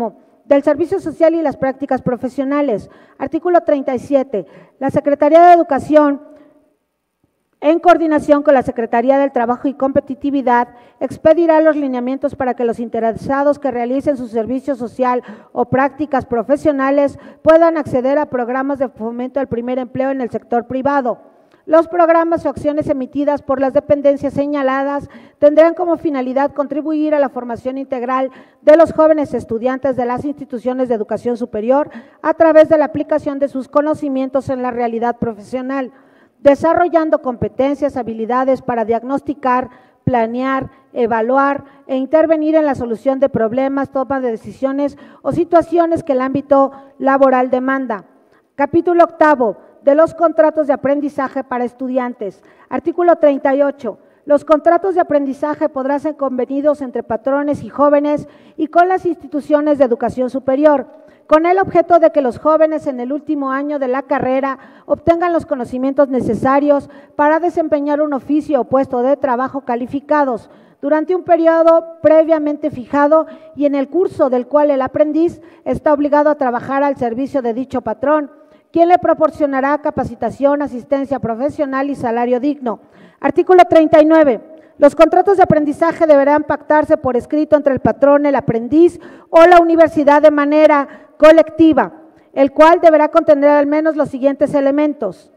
del Servicio Social y las prácticas profesionales. Artículo 37. La Secretaría de Educación, en coordinación con la Secretaría del Trabajo y Competitividad, expedirá los lineamientos para que los interesados que realicen su servicio social o prácticas profesionales puedan acceder a programas de fomento al primer empleo en el sector privado. Los programas o acciones emitidas por las dependencias señaladas tendrán como finalidad contribuir a la formación integral de los jóvenes estudiantes de las instituciones de educación superior a través de la aplicación de sus conocimientos en la realidad profesional, desarrollando competencias, habilidades para diagnosticar, planear, evaluar e intervenir en la solución de problemas, toma de decisiones o situaciones que el ámbito laboral demanda. Capítulo 8. De los contratos de aprendizaje para estudiantes. Artículo 38. Los contratos de aprendizaje podrán ser convenidos entre patrones y jóvenes y con las instituciones de educación superior, con el objeto de que los jóvenes en el último año de la carrera obtengan los conocimientos necesarios para desempeñar un oficio o puesto de trabajo calificados durante un periodo previamente fijado y en el curso del cual el aprendiz está obligado a trabajar al servicio de dicho patrón, quien le proporcionará capacitación, asistencia profesional y salario digno. Artículo 39. Los contratos de aprendizaje deberán pactarse por escrito entre el patrón, el aprendiz o la universidad de manera colectiva, el cual deberá contener al menos los siguientes elementos.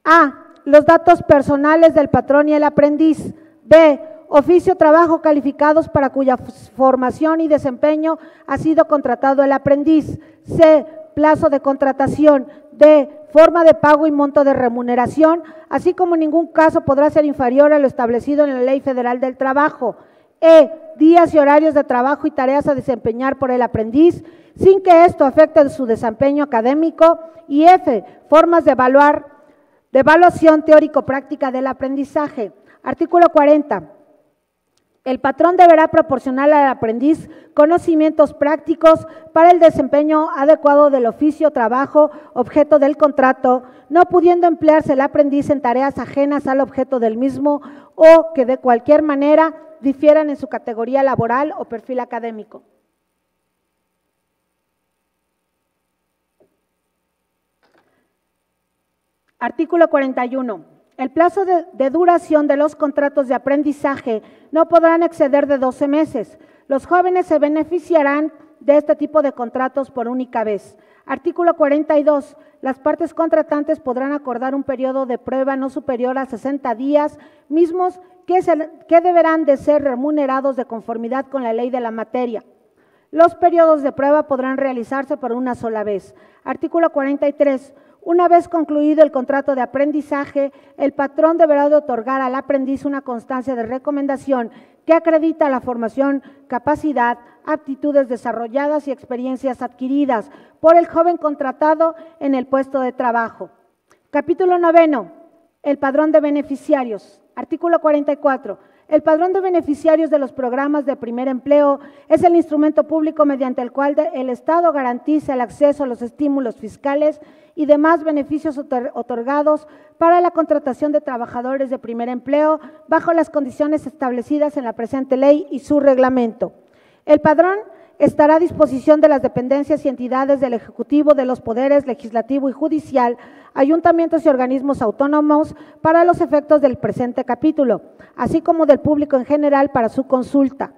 A. Los datos personales del patrón y el aprendiz. B. Oficio o trabajo calificados para cuya formación y desempeño ha sido contratado el aprendiz. C. Plazo de contratación. D. Forma de pago y monto de remuneración, así como en ningún caso podrá ser inferior a lo establecido en la Ley Federal del Trabajo. E. Días y horarios de trabajo y tareas a desempeñar por el aprendiz, sin que esto afecte su desempeño académico. Y F. Formas de evaluación teórico-práctica del aprendizaje. Artículo 40. El patrón deberá proporcionar al aprendiz conocimientos prácticos para el desempeño adecuado del oficio o trabajo objeto del contrato, no pudiendo emplearse el aprendiz en tareas ajenas al objeto del mismo o que de cualquier manera difieran en su categoría laboral o perfil académico. Artículo 41. El plazo de duración de los contratos de aprendizaje no podrán exceder de 12 meses. Los jóvenes se beneficiarán de este tipo de contratos por única vez. Artículo 42. Las partes contratantes podrán acordar un periodo de prueba no superior a 60 días, mismos que deberán de ser remunerados de conformidad con la ley de la materia. Los periodos de prueba podrán realizarse por una sola vez. Artículo 43. Una vez concluido el contrato de aprendizaje, el patrón deberá de otorgar al aprendiz una constancia de recomendación que acredita la formación, capacidad, aptitudes desarrolladas y experiencias adquiridas por el joven contratado en el puesto de trabajo. Capítulo 9. El padrón de beneficiarios. Artículo 44. El padrón de beneficiarios de los programas de primer empleo es el instrumento público mediante el cual el Estado garantiza el acceso a los estímulos fiscales y demás beneficios otorgados para la contratación de trabajadores de primer empleo bajo las condiciones establecidas en la presente ley y su reglamento. El padrón estará a disposición de las dependencias y entidades del Ejecutivo, de los poderes legislativo y judicial, ayuntamientos y organismos autónomos para los efectos del presente capítulo, así como del público en general para su consulta.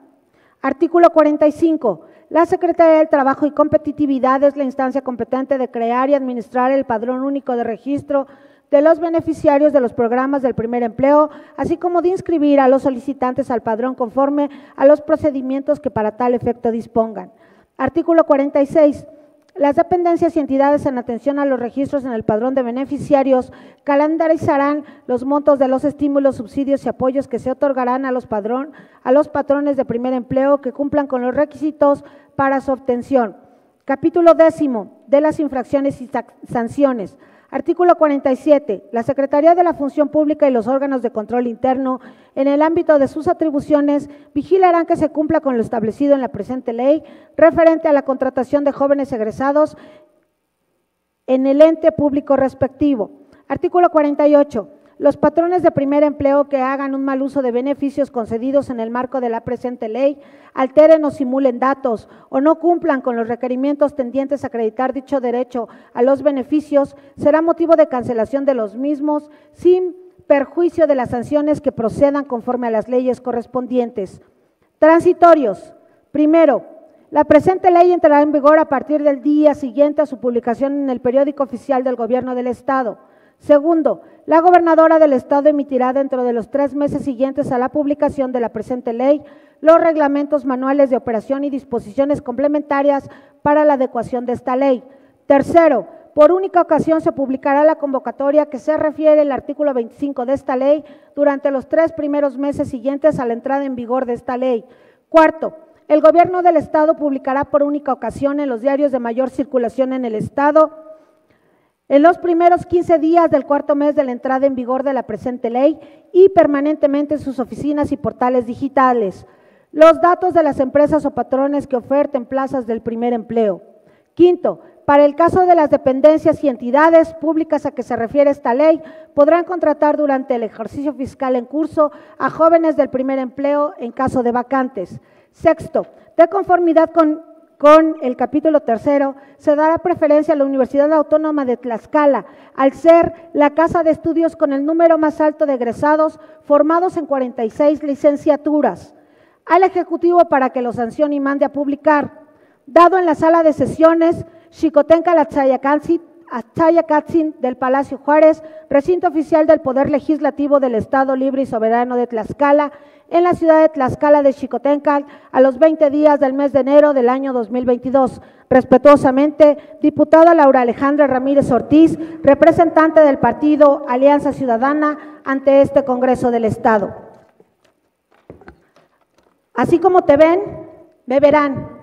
Artículo 45. La Secretaría del Trabajo y Competitividad es la instancia competente de crear y administrar el padrón único de registro de los beneficiarios de los programas del primer empleo, así como de inscribir a los solicitantes al padrón conforme a los procedimientos que para tal efecto dispongan. Artículo 46. Las dependencias y entidades en atención a los registros en el padrón de beneficiarios calendarizarán los montos de los estímulos, subsidios y apoyos que se otorgarán a los patrones de primer empleo que cumplan con los requisitos para su obtención. Capítulo 10. De las infracciones y sanciones. Artículo 47. La Secretaría de la Función Pública y los órganos de control interno, en el ámbito de sus atribuciones, vigilarán que se cumpla con lo establecido en la presente ley referente a la contratación de jóvenes egresados en el ente público respectivo. Artículo 48. los patrones de primer empleo que hagan un mal uso de beneficios concedidos en el marco de la presente ley, alteren o simulen datos o no cumplan con los requerimientos tendientes a acreditar dicho derecho a los beneficios, será motivo de cancelación de los mismos sin perjuicio de las sanciones que procedan conforme a las leyes correspondientes. Transitorios. Primero, la presente ley entrará en vigor a partir del día siguiente a su publicación en el periódico oficial del Gobierno del Estado. Segundo, la gobernadora del Estado emitirá dentro de los 3 meses siguientes a la publicación de la presente ley los reglamentos, manuales de operación y disposiciones complementarias para la adecuación de esta ley. Tercero, por única ocasión se publicará la convocatoria que se refiere al artículo 25 de esta ley durante los 3 primeros meses siguientes a la entrada en vigor de esta ley. Cuarto, el Gobierno del Estado publicará por única ocasión en los diarios de mayor circulación en el Estado, en los primeros 15 días del 4º mes de la entrada en vigor de la presente ley y permanentemente en sus oficinas y portales digitales, los datos de las empresas o patrones que oferten plazas del primer empleo. Quinto, para el caso de las dependencias y entidades públicas a que se refiere esta ley, podrán contratar durante el ejercicio fiscal en curso a jóvenes del primer empleo en caso de vacantes. Sexto, de conformidad con el capítulo 3, se dará preferencia a la Universidad Autónoma de Tlaxcala, al ser la casa de estudios con el número más alto de egresados formados en 46 licenciaturas, al Ejecutivo para que lo sancione y mande a publicar. Dado en la sala de sesiones Xicotencal Atzayacatzin del Palacio Juárez, recinto oficial del Poder Legislativo del Estado Libre y Soberano de Tlaxcala, en la ciudad de Tlaxcala de Xicotencal, a los 20 días del mes de enero del año 2022. Respetuosamente, diputada Laura Alejandra Ramírez Ortiz, representante del partido Alianza Ciudadana ante este Congreso del Estado. Así como te ven, me verán.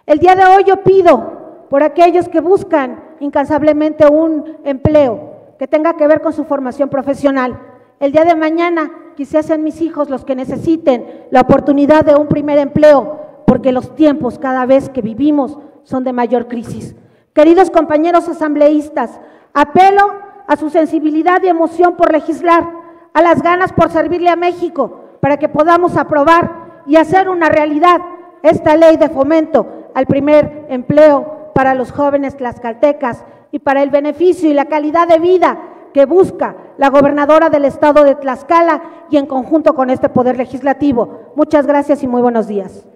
El día de hoy yo pido por aquellos que buscan incansablemente un empleo que tenga que ver con su formación profesional. El día de mañana quizás sean mis hijos los que necesiten la oportunidad de un primer empleo, porque los tiempos cada vez que vivimos son de mayor crisis. Queridos compañeros asambleístas, apelo a su sensibilidad y emoción por legislar, a las ganas por servirle a México, para que podamos aprobar y hacer una realidad esta ley de fomento al primer empleo para los jóvenes tlaxcaltecas y para el beneficio y la calidad de vida que busca la gobernadora del Estado de Tlaxcala y en conjunto con este Poder Legislativo. Muchas gracias y muy buenos días.